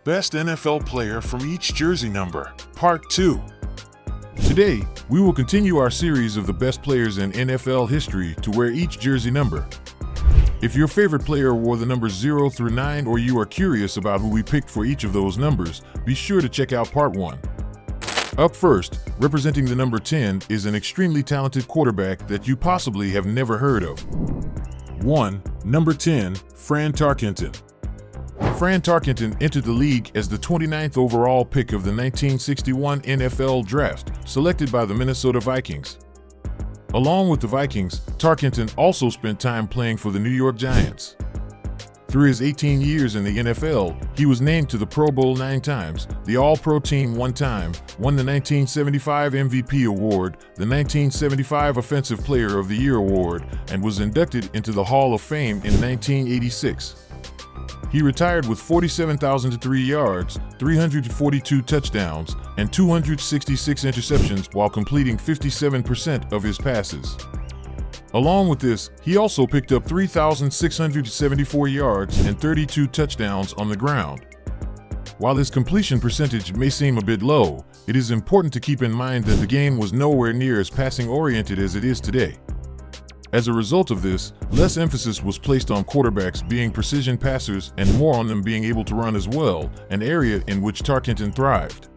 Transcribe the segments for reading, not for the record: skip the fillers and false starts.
Best NFL player from each jersey number, Part 2. Today, we will continue our series of the best players in NFL history to wear each jersey number. If your favorite player wore the numbers 0 through 9 or you are curious about who we picked for each of those numbers, be sure to check out Part 1. Up first, representing the number 10 is an extremely talented quarterback that you possibly have never heard of. 1. Number 10, Fran Tarkenton. Fran Tarkenton entered the league as the 29th overall pick of the 1961 NFL Draft, selected by the Minnesota Vikings. Along with the Vikings, Tarkenton also spent time playing for the New York Giants. Through his 18 years in the NFL, he was named to the Pro Bowl 9 times, the All-Pro Team 1 time, won the 1975 MVP Award, the 1975 Offensive Player of the Year Award, and was inducted into the Hall of Fame in 1986. He retired with 47,003 yards, 342 touchdowns, and 266 interceptions while completing 57% of his passes. Along with this, he also picked up 3,674 yards and 32 touchdowns on the ground. While his completion percentage may seem a bit low, it is important to keep in mind that the game was nowhere near as passing-oriented as it is today. As a result of this, less emphasis was placed on quarterbacks being precision passers and more on them being able to run as well, an area in which Tarkenton thrived.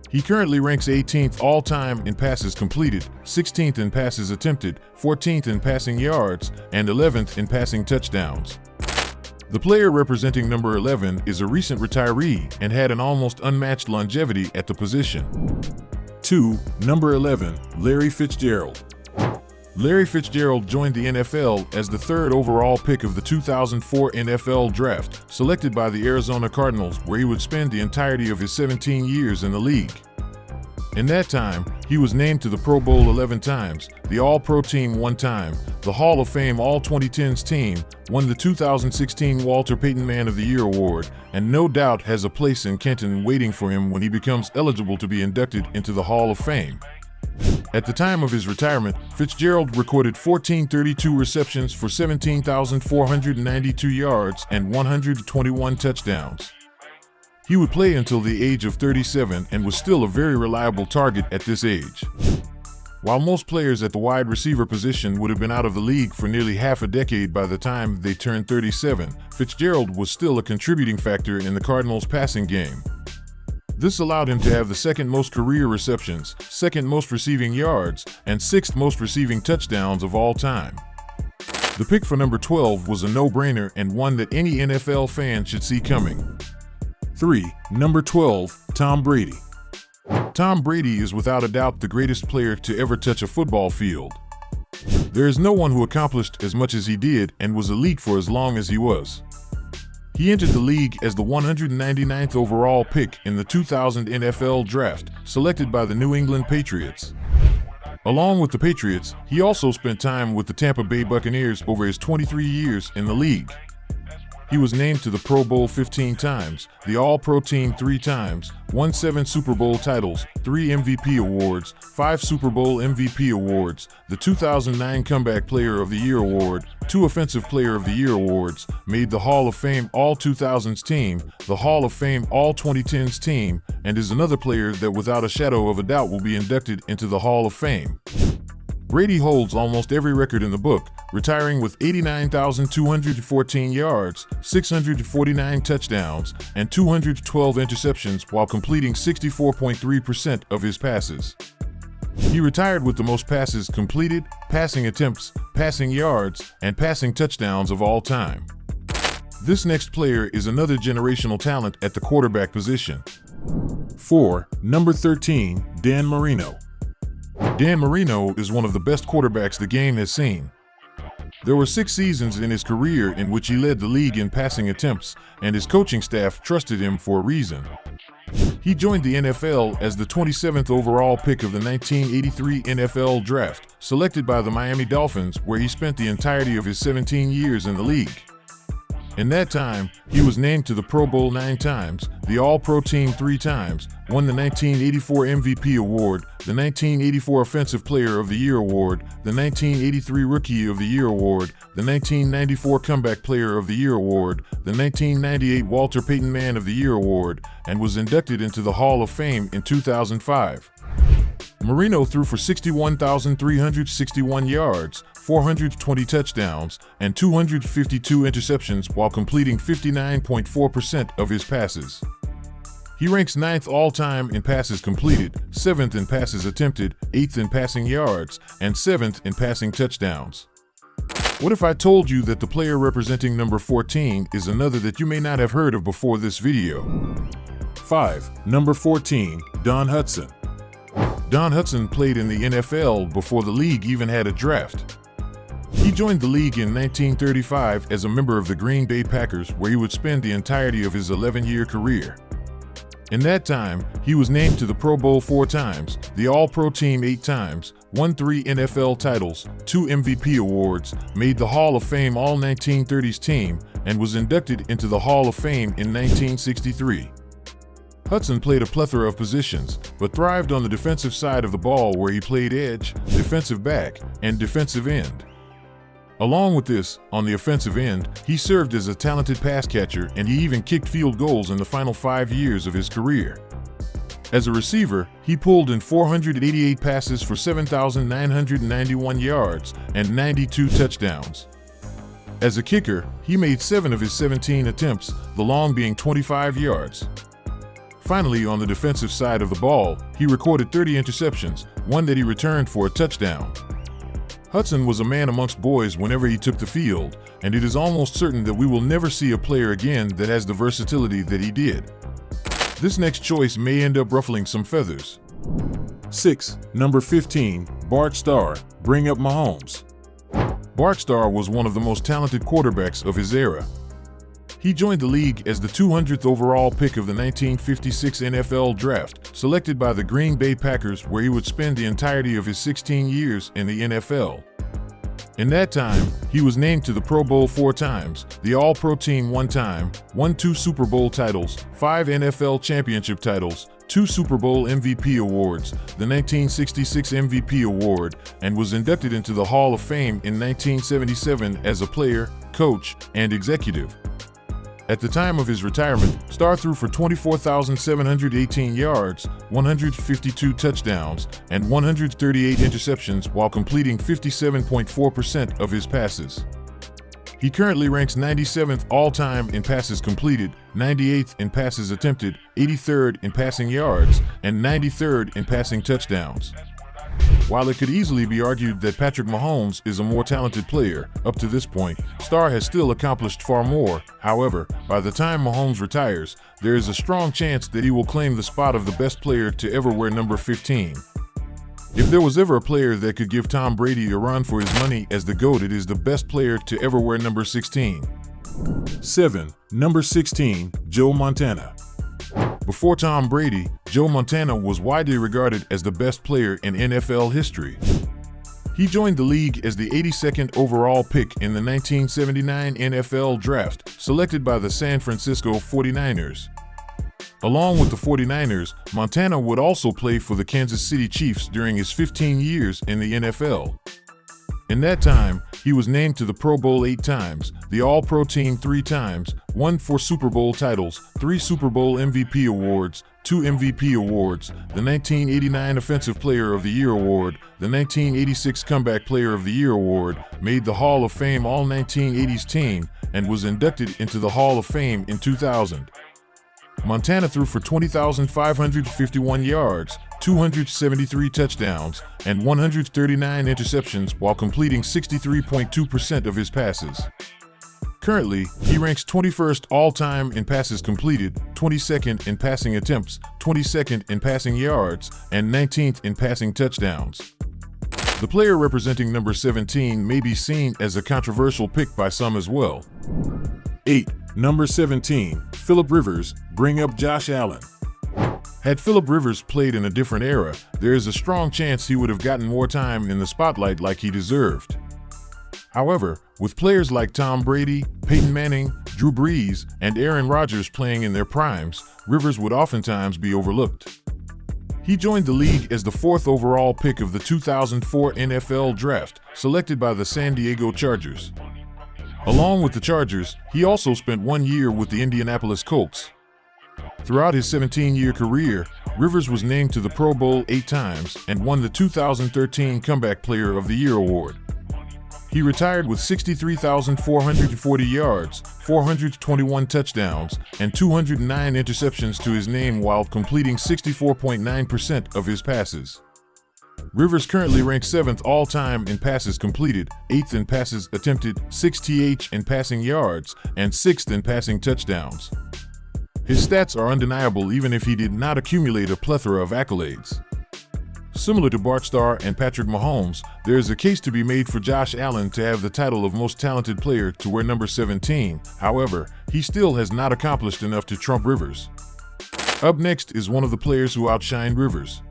He currently ranks 18th all-time in passes completed, 16th in passes attempted, 14th in passing yards, and 11th in passing touchdowns. The player representing number 11 is a recent retiree and had an almost unmatched longevity at the position. 2. Number 11, Larry Fitzgerald. Larry Fitzgerald joined the NFL as the 3rd overall pick of the 2004 NFL Draft, selected by the Arizona Cardinals, where he would spend the entirety of his 17 years in the league. In that time, he was named to the Pro Bowl 11 times, the All-Pro Team 1 time, the Hall of Fame All-2010s team, won the 2016 Walter Payton Man of the Year Award, and no doubt has a place in Canton waiting for him when he becomes eligible to be inducted into the Hall of Fame. At the time of his retirement, Fitzgerald recorded 1,432 receptions for 17,492 yards and 121 touchdowns. He would play until the age of 37 and was still a very reliable target at this age. While most players at the wide receiver position would have been out of the league for nearly half a decade by the time they turned 37, Fitzgerald was still a contributing factor in the Cardinals' passing game. This allowed him to have the 2nd most career receptions, 2nd most receiving yards, and 6th most receiving touchdowns of all time. The pick for number 12 was a no-brainer and one that any NFL fan should see coming. 3. Number 12, Tom Brady. Tom Brady is without a doubt the greatest player to ever touch a football field. There is no one who accomplished as much as he did and was elite for as long as he was. He entered the league as the 199th overall pick in the 2000 NFL Draft, selected by the New England Patriots. Along with the Patriots, he also spent time with the Tampa Bay Buccaneers over his 23 years in the league. He was named to the Pro Bowl 15 times, the All-Pro Team 3 times, won 7 Super Bowl titles, 3 MVP awards, 5 Super Bowl MVP awards, the 2009 Comeback Player of the Year Award, 2 Offensive Player of the Year awards, made the Hall of Fame All-2000s team, the Hall of Fame All-2010s team, and is another player that without a shadow of a doubt will be inducted into the Hall of Fame. Brady holds almost every record in the book, retiring with 89,214 yards, 649 touchdowns, and 212 interceptions while completing 64.3% of his passes. He retired with the most passes completed, passing attempts, passing yards, and passing touchdowns of all time. This next player is another generational talent at the quarterback position. 4. Number 13, Dan Marino. Dan Marino is one of the best quarterbacks the game has seen. There were 6 seasons in his career in which he led the league in passing attempts, and his coaching staff trusted him for a reason. He joined the NFL as the 27th overall pick of the 1983 NFL Draft, selected by the Miami Dolphins, where he spent the entirety of his 17 years in the league. In that time, he was named to the Pro Bowl 9 times, the All-Pro Team 3 times, won the 1984 MVP Award, the 1984 Offensive Player of the Year Award, the 1983 Rookie of the Year Award, the 1994 Comeback Player of the Year Award, the 1998 Walter Payton Man of the Year Award, and was inducted into the Hall of Fame in 2005. Marino threw for 61,361 yards, 420 touchdowns, and 252 interceptions while completing 59.4% of his passes. He ranks 9th all-time in passes completed, 7th in passes attempted, 8th in passing yards, and 7th in passing touchdowns. What if I told you that the player representing number 14 is another that you may not have heard of before this video? 5. Number 14, Don Hudson. Don Hudson played in the NFL before the league even had a draft. He joined the league in 1935 as a member of the Green Bay Packers, where he would spend the entirety of his 11-year career. In that time, he was named to the Pro Bowl 4 times, the All-Pro Team 8 times, won 3 NFL titles, 2 MVP awards, made the Hall of Fame All-1930s team, and was inducted into the Hall of Fame in 1963. Hudson played a plethora of positions, but thrived on the defensive side of the ball, where he played edge, defensive back, and defensive end. Along with this, on the offensive end, he served as a talented pass catcher, and he even kicked field goals in the final 5 years of his career. As a receiver, he pulled in 488 passes for 7,991 yards and 92 touchdowns. As a kicker, he made 7 of his 17 attempts, the long being 25 yards. Finally, on the defensive side of the ball, he recorded 30 interceptions, one that he returned for a touchdown. Hudson was a man amongst boys whenever he took the field, and it is almost certain that we will never see a player again that has the versatility that he did. This next choice may end up ruffling some feathers. 6. Number 15, Bart Starr, bring up Mahomes. Bart Starr was one of the most talented quarterbacks of his era. He joined the league as the 200th overall pick of the 1956 NFL Draft, selected by the Green Bay Packers, where he would spend the entirety of his 16 years in the NFL. In that time, he was named to the Pro Bowl 4 times, the All-Pro Team 1 time, won 2 Super Bowl titles, 5 NFL championship titles, 2 Super Bowl MVP awards, the 1966 MVP award, and was inducted into the Hall of Fame in 1977 as a player, coach, and executive. At the time of his retirement, Starr threw for 24,718 yards, 152 touchdowns, and 138 interceptions while completing 57.4% of his passes. He currently ranks 97th all-time in passes completed, 98th in passes attempted, 83rd in passing yards, and 93rd in passing touchdowns. While it could easily be argued that Patrick Mahomes is a more talented player, up to this point, Starr has still accomplished far more. However, by the time Mahomes retires, there is a strong chance that he will claim the spot of the best player to ever wear number 15. If there was ever a player that could give Tom Brady a run for his money as the GOAT, it is the best player to ever wear number 16. 7. Number 16, Joe Montana. Before Tom Brady, Joe Montana was widely regarded as the best player in NFL history. He joined the league as the 82nd overall pick in the 1979 NFL Draft, selected by the San Francisco 49ers. Along with the 49ers, Montana would also play for the Kansas City Chiefs during his 15 years in the NFL. In that time, he was named to the Pro Bowl 8 times, the All-Pro Team 3 times, won 4 Super Bowl titles, 3 Super Bowl MVP awards, 2 MVP awards, the 1989 Offensive Player of the Year Award, the 1986 Comeback Player of the Year Award, made the Hall of Fame All-1980s team, and was inducted into the Hall of Fame in 2000. Montana threw for 20,551 yards, 273 touchdowns, and 139 interceptions while completing 63.2% of his passes. Currently, he ranks 21st all-time in passes completed, 22nd in passing attempts, 22nd in passing yards, and 19th in passing touchdowns. The player representing number 17 may be seen as a controversial pick by some as well. 8. Number 17, Philip Rivers, bring up Josh Allen. Had Philip Rivers played in a different era, there is a strong chance he would have gotten more time in the spotlight like he deserved. However, with players like Tom Brady, Payton Manning, Drew Brees, and Aaron Rodgers playing in their primes, Rivers would oftentimes be overlooked. He joined the league as the 4th overall pick of the 2004 NFL Draft, selected by the San Diego Chargers. Along with the Chargers, he also spent 1 year with the Indianapolis Colts. Throughout his 17-year career, Rivers was named to the Pro Bowl 8 times and won the 2013 Comeback Player of the Year award. He retired with 63,440 yards, 421 touchdowns, and 209 interceptions to his name while completing 64.9% of his passes. Rivers currently ranks 7th all-time in passes completed, 8th in passes attempted, 6th in passing yards, and 6th in passing touchdowns. His stats are undeniable even if he did not accumulate a plethora of accolades. Similar to Bart Starr and Patrick Mahomes, there is a case to be made for Josh Allen to have the title of most talented player to wear number 17. However, he still has not accomplished enough to trump Rivers. Up next is one of the players who outshined Rivers.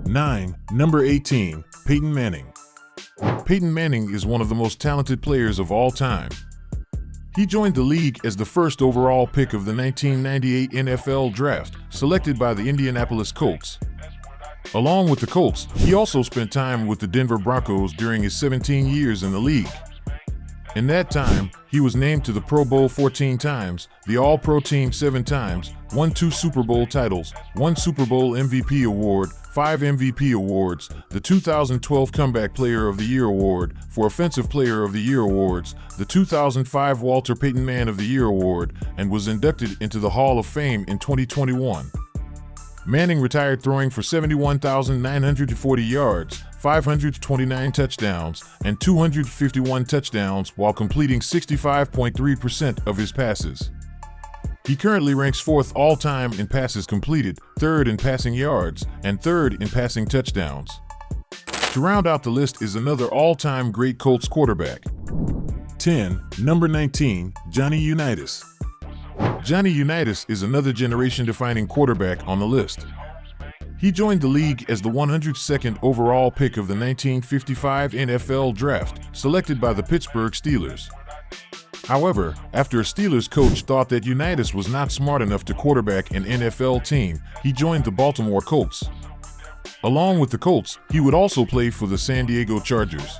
9. Number 18, Payton Manning. Payton Manning is one of the most talented players of all time. He joined the league as the 1st overall pick of the 1998 NFL Draft, selected by the Indianapolis Colts. Along with the Colts, he also spent time with the Denver Broncos during his 17 years in the league. In that time, he was named to the Pro Bowl 14 times, the All-Pro Team 7 times, won 2 Super Bowl titles, 1 Super Bowl MVP award, 5 MVP awards, the 2012 Comeback Player of the Year award, 4 Offensive Player of the Year awards, the 2005 Walter Payton Man of the Year award, and was inducted into the Hall of Fame in 2021. Manning retired throwing for 71,940 yards, 529 touchdowns, and 251 touchdowns while completing 65.3% of his passes. He currently ranks 4th all-time in passes completed, 3rd in passing yards, and 3rd in passing touchdowns. To round out the list is another all-time great Colts quarterback. 10. Number 19, Johnny Unitas. Johnny Unitas is another generation-defining quarterback on the list. He joined the league as the 102nd overall pick of the 1955 NFL Draft, selected by the Pittsburgh Steelers. However, after a Steelers coach thought that Unitas was not smart enough to quarterback an NFL team, he joined the Baltimore Colts. Along with the Colts, he would also play for the San Diego Chargers.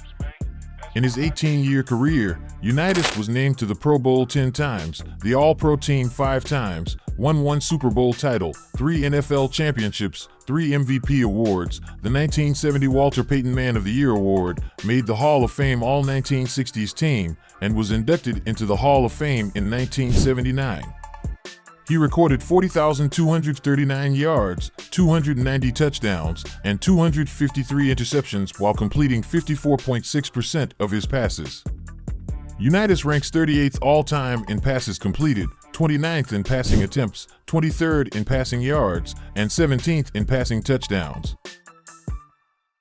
In his 18-year career, Unitas was named to the Pro Bowl 10 times, the All-Pro Team 5 times, won 1 Super Bowl title, 3 NFL championships, 3 MVP awards, the 1970 Walter Payton Man of the Year award, made the Hall of Fame All-1960s team, and was inducted into the Hall of Fame in 1979. He recorded 40,239 yards, 290 touchdowns, and 253 interceptions while completing 54.6% of his passes. Unitas ranks 38th all-time in passes completed, 29th in passing attempts, 23rd in passing yards, and 17th in passing touchdowns.